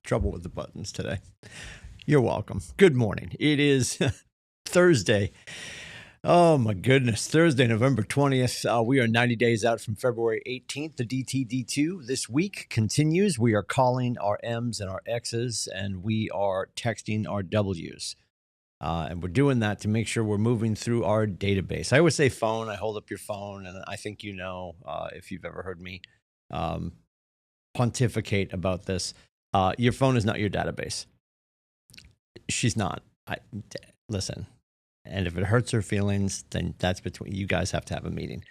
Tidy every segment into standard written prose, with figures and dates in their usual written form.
Trouble with the buttons today. You're welcome. Good morning. It is Thursday. Oh my goodness. Thursday, November 20th. We are 90 days out from February 18th. The DTD2 this week continues. We are calling our M's and our X's, and we are texting our W's. And we're doing that to make sure we're moving through our database. I always say phone. I hold up your phone, and I think if you've ever heard me pontificate about this, your phone is not your database. She's not. Listen, and if it hurts her feelings, then that's between you guys. Have to have a meeting.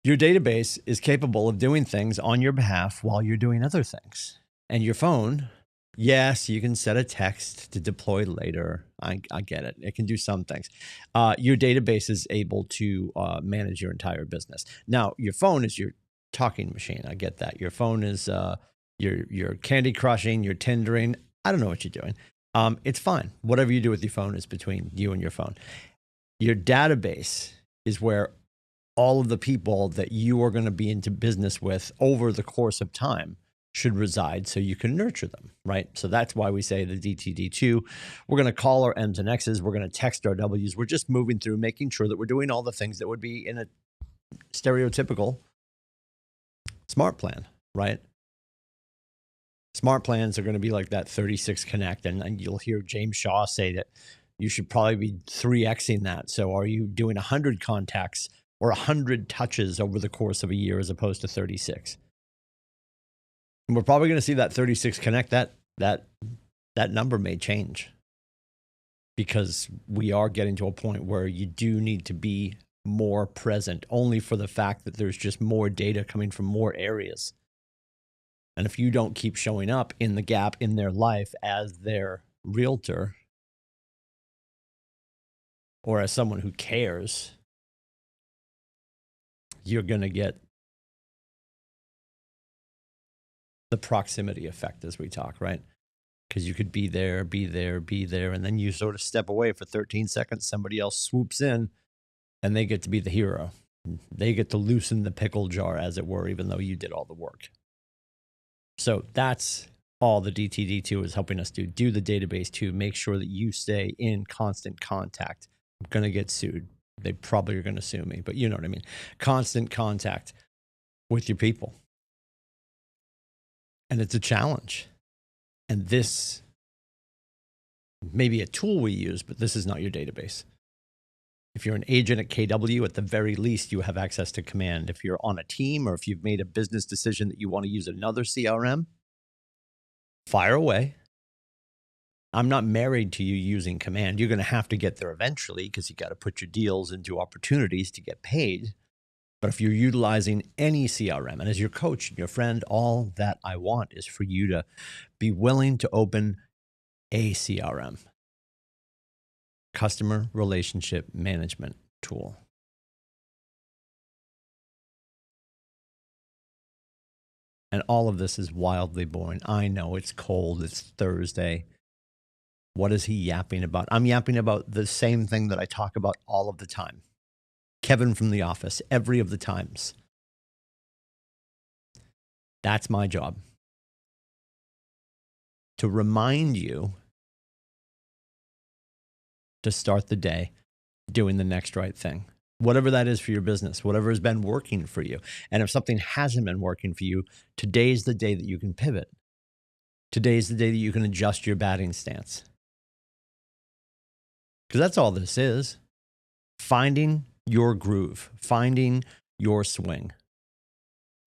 Your database is capable of doing things on your behalf while you're doing other things. And your phone, yes, you can set a text to deploy later. I get it. It can do some things. Your database is able to manage your entire business. Now, your phone is your talking machine. I get that. Your phone is you're candy crushing, you're Tindering. I don't know what you're doing. It's fine. Whatever you do with your phone is between you and your phone. Your database is where all of the people that you are going to be into business with over the course of time should reside so you can nurture them, right? So that's why we say the DTD2. We're going to call our M's and X's. We're going to text our W's. We're just moving through, making sure that we're doing all the things that would be in a stereotypical smart plan, right? Smart plans are going to be like that 36 Connect, and you'll hear James Shaw say that you should probably be 3Xing that. So are you doing 100 contacts or 100 touches over the course of a year as opposed to 36? And we're probably going to see that 36 Connect, that number may change because we are getting to a point where you do need to be more present only for the fact that there's just more data coming from more areas. And if you don't keep showing up in the gap in their life as their realtor or as someone who cares, you're going to get the proximity effect as we talk, right? Because you could be there, and then you sort of step away for 13 seconds. Somebody else swoops in and they get to be the hero. They get to loosen the pickle jar, as it were, even though you did all the work. So that's all the DTD2 is helping us do the database to make sure that you stay in constant contact. I'm going to get sued. They probably are going to sue me, but you know what I mean. Constant contact with your people. And it's a challenge. And this may be a tool we use, but this is not your database. If you're an agent at KW, at the very least, you have access to command. If you're on a team or if you've made a business decision that you want to use another CRM, fire away. I'm not married to you using command. You're going to have to get there eventually because you got to put your deals into opportunities to get paid. But if you're utilizing any CRM, and as your coach and your friend, all that I want is for you to be willing to open a CRM. Customer relationship management tool. And all of this is wildly boring. I know it's cold. It's Thursday. What is he yapping about? I'm yapping about the same thing that I talk about all of the time. Kevin from The Office, every of the times. That's my job. To remind you to start the day doing the next right thing, whatever that is for your business, whatever has been working for you. And if something hasn't been working for you, today's the day that you can pivot. Today's the day that you can adjust your batting stance. Because that's all this is. Finding your groove, finding your swing,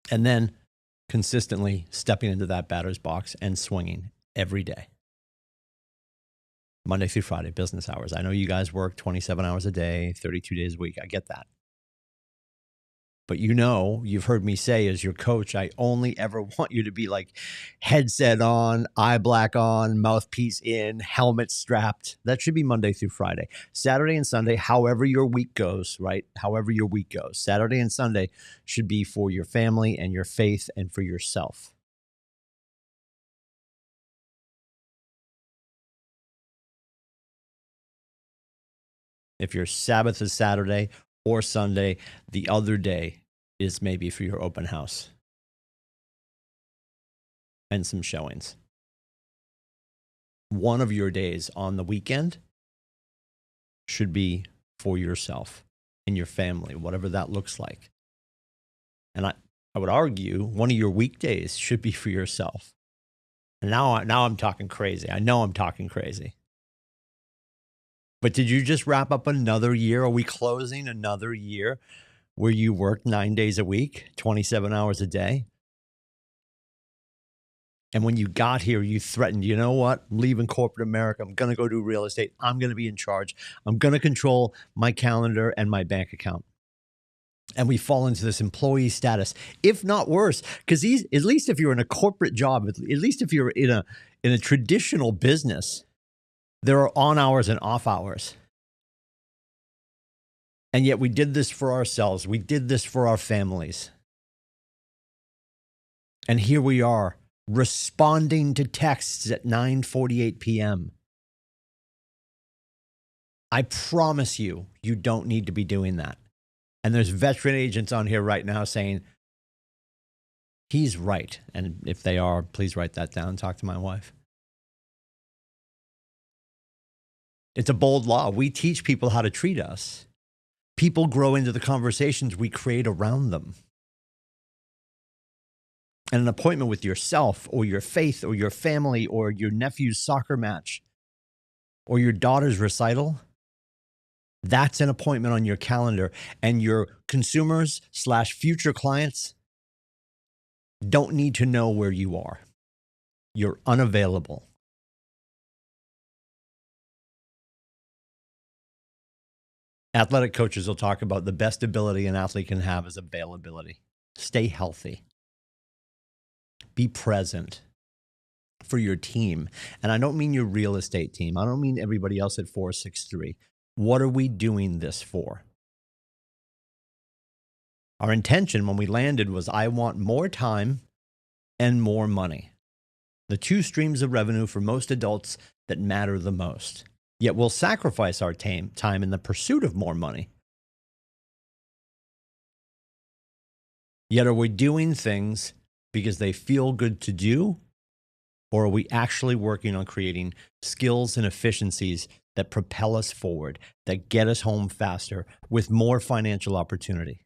and then consistently stepping into that batter's box and swinging every day. Monday through Friday, business hours. I know you guys work 27 hours a day, 32 days a week. I get that. But you've heard me say as your coach, I only ever want you to be like headset on, eye black on, mouthpiece in, helmet strapped. That should be Monday through Friday. Saturday and Sunday, however your week goes, right? However your week goes. Saturday and Sunday should be for your family and your faith and for yourself. If your Sabbath is Saturday or Sunday, the other day is maybe for your open house. and some showings. One of your days on the weekend should be for yourself and your family, whatever that looks like. And I would argue one of your weekdays should be for yourself. And now I'm talking crazy. I know I'm talking crazy. But did you just wrap up another year? Are we closing another year where you work 9 days a week, 27 hours a day? And when you got here, you threatened, you know what? I'm leaving corporate America. I'm going to go do real estate. I'm going to be in charge. I'm going to control my calendar and my bank account. And we fall into this employee status, if not worse, because at least if you're in a corporate job, at least if you're in a traditional business, there are on hours and off hours. And yet we did this for ourselves. We did this for our families. And here we are responding to texts at 9:48 p.m. I promise you, you don't need to be doing that. And there's veteran agents on here right now saying, he's right. And if they are, please write that down. Talk to my wife. It's a bold law. We teach people how to treat us. People grow into the conversations we create around them. And an appointment with yourself or your faith or your family or your nephew's soccer match or your daughter's recital, that's an appointment on your calendar. And your consumers/future clients don't need to know where you are. You're unavailable. Athletic coaches will talk about the best ability an athlete can have is availability. Stay healthy. Be present for your team. And I don't mean your real estate team. I don't mean everybody else at 463. What are we doing this for? Our intention when we landed was, I want more time and more money. The two streams of revenue for most adults that matter the most. Yet we'll sacrifice our time in the pursuit of more money. Yet are we doing things because they feel good to do? Or are we actually working on creating skills and efficiencies that propel us forward, that get us home faster with more financial opportunity?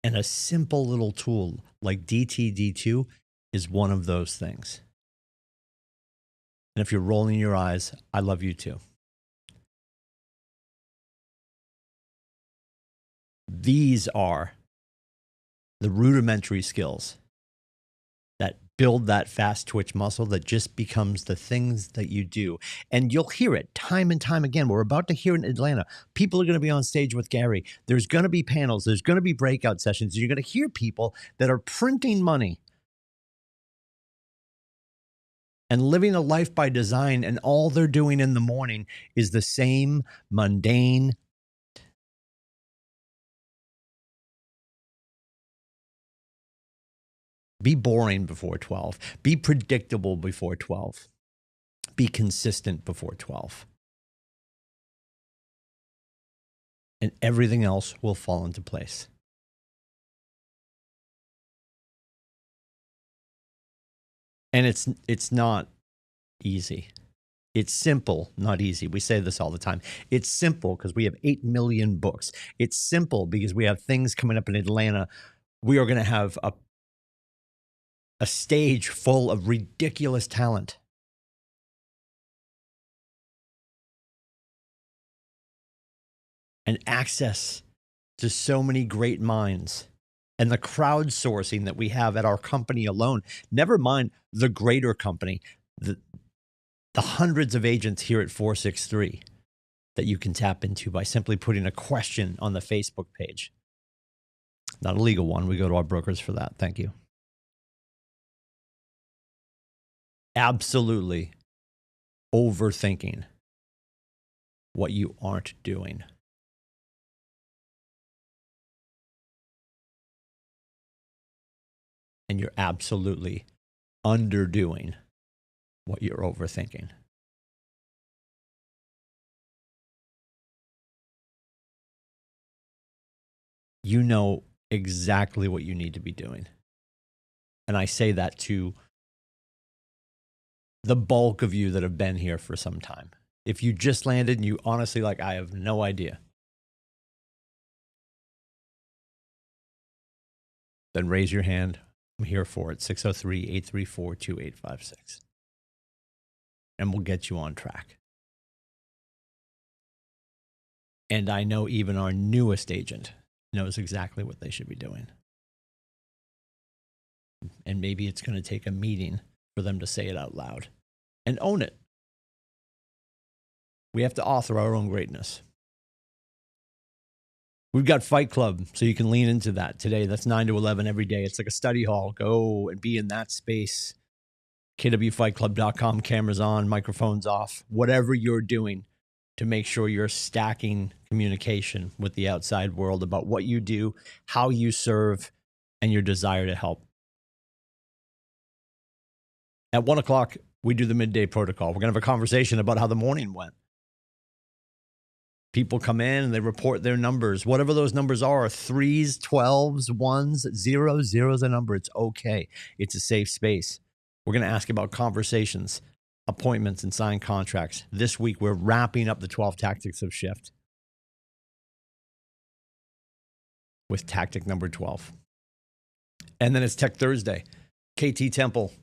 And a simple little tool like DTD2 is one of those things. And if you're rolling your eyes, I love you too. These are the rudimentary skills that build that fast twitch muscle that just becomes the things that you do. And you'll hear it time and time again. We're about to hear it in Atlanta. People are going to be on stage with Gary. There's going to be panels. There's going to be breakout sessions. You're going to hear people that are printing money and living a life by design. And all they're doing in the morning is the same mundane. Be boring before 12. Be predictable before 12. Be consistent before 12. And everything else will fall into place. And it's not easy. It's simple, not easy. We say this all the time. It's simple because we have 8 million books. It's simple because we have things coming up in Atlanta. We are going to have a stage full of ridiculous talent. And access to so many great minds. And the crowdsourcing that we have at our company alone, never mind the greater company, the hundreds of agents here at 463 that you can tap into by simply putting a question on the Facebook page. Not a legal one. We go to our brokers for that. Thank you. Absolutely overthinking what you aren't doing. And you're absolutely underdoing what you're overthinking. You know exactly what you need to be doing. And I say that to the bulk of you that have been here for some time. If you just landed and you honestly like, I have no idea, then raise your hand. I'm here for it. 603-834-2856. And we'll get you on track. And I know even our newest agent knows exactly what they should be doing. And maybe it's going to take a meeting for them to say it out loud and own it. We have to author our own greatness. We've got Fight Club, so you can lean into that today. That's 9 to 11 every day. It's like a study hall. Go and be in that space. KWFightClub.com, cameras on, microphones off, whatever you're doing to make sure you're stacking communication with the outside world about what you do, how you serve, and your desire to help. At 1 o'clock, we do the midday protocol. We're going to have a conversation about how the morning went. People come in and they report their numbers, whatever those numbers are, 3s, 12s, 1s, 0s. 0's a number. It's okay. It's a safe space. We're going to ask about conversations, appointments, and signed contracts. This week, we're wrapping up the 12 tactics of shift with tactic number 12. And then it's Tech Thursday. KT Temple,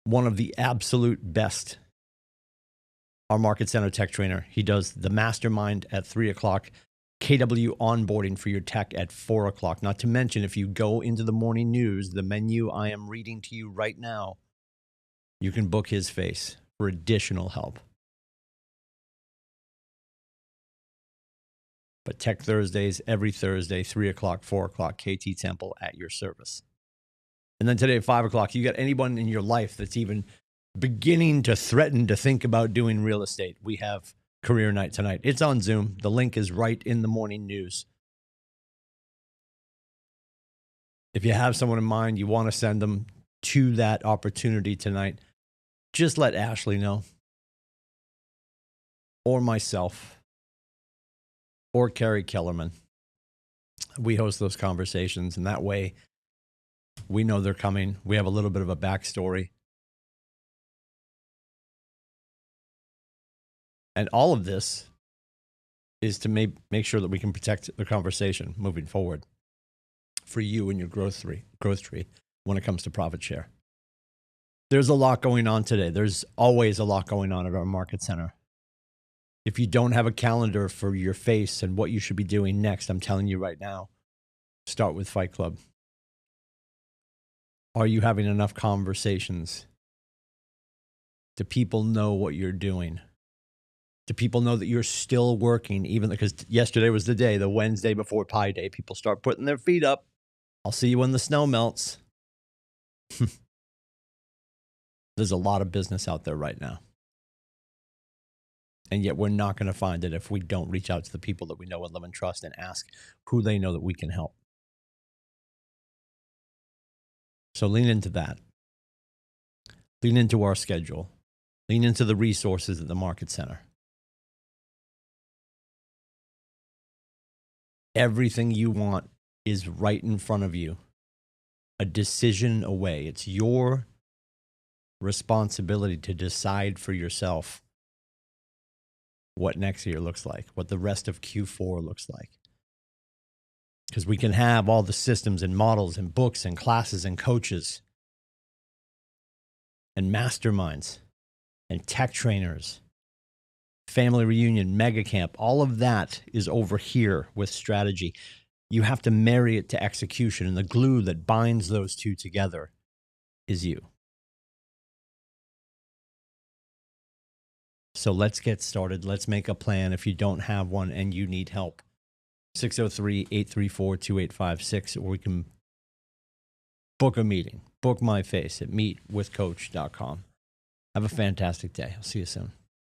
one of the absolute best, our Market Center tech trainer. He does the mastermind at 3 o'clock, KW onboarding for your tech at 4 o'clock. Not to mention, if you go into the morning news, the menu I am reading to you right now, you can book his face for additional help. But Tech Thursdays, every Thursday, 3 o'clock, 4 o'clock, KT Temple at your service. And then today at 5 o'clock, you got anyone in your life that's even beginning to threaten to think about doing real estate. We have career night tonight. It's on Zoom. The link is right in the morning news. If you have someone in mind, you want to send them to that opportunity tonight, just let Ashley know, or myself, or Carrie Kellerman. We host those conversations, and that way we know they're coming. We have a little bit of a backstory. And all of this is to make sure that we can protect the conversation moving forward for you and your growth tree when it comes to profit share. There's a lot going on today. There's always a lot going on at our Market Center. If you don't have a calendar for your face and what you should be doing next, I'm telling you right now, start with Fight Club. Are you having enough conversations? Do people know what you're doing? Do people know that you're still working, even because yesterday was the Wednesday before Pi Day? People start putting their feet up. I'll see you when the snow melts. There's a lot of business out there right now. And yet we're not going to find it if we don't reach out to the people that we know and love and trust and ask who they know that we can help. So lean into that. Lean into our schedule. Lean into the resources at the Market Center. Everything you want is right in front of you, a decision away. It's your responsibility to decide for yourself what next year looks like, what the rest of Q4 looks like. Because we can have all the systems and models and books and classes and coaches and masterminds and tech trainers, family reunion, mega camp, all of that is over here with strategy. You have to marry it to execution, and the glue that binds those two together is you. So let's get started. Let's make a plan. If you don't have one and you need help, 603-834-2856, or we can book a meeting. Book my face at meetwithcoach.com. Have a fantastic day. I'll see you soon.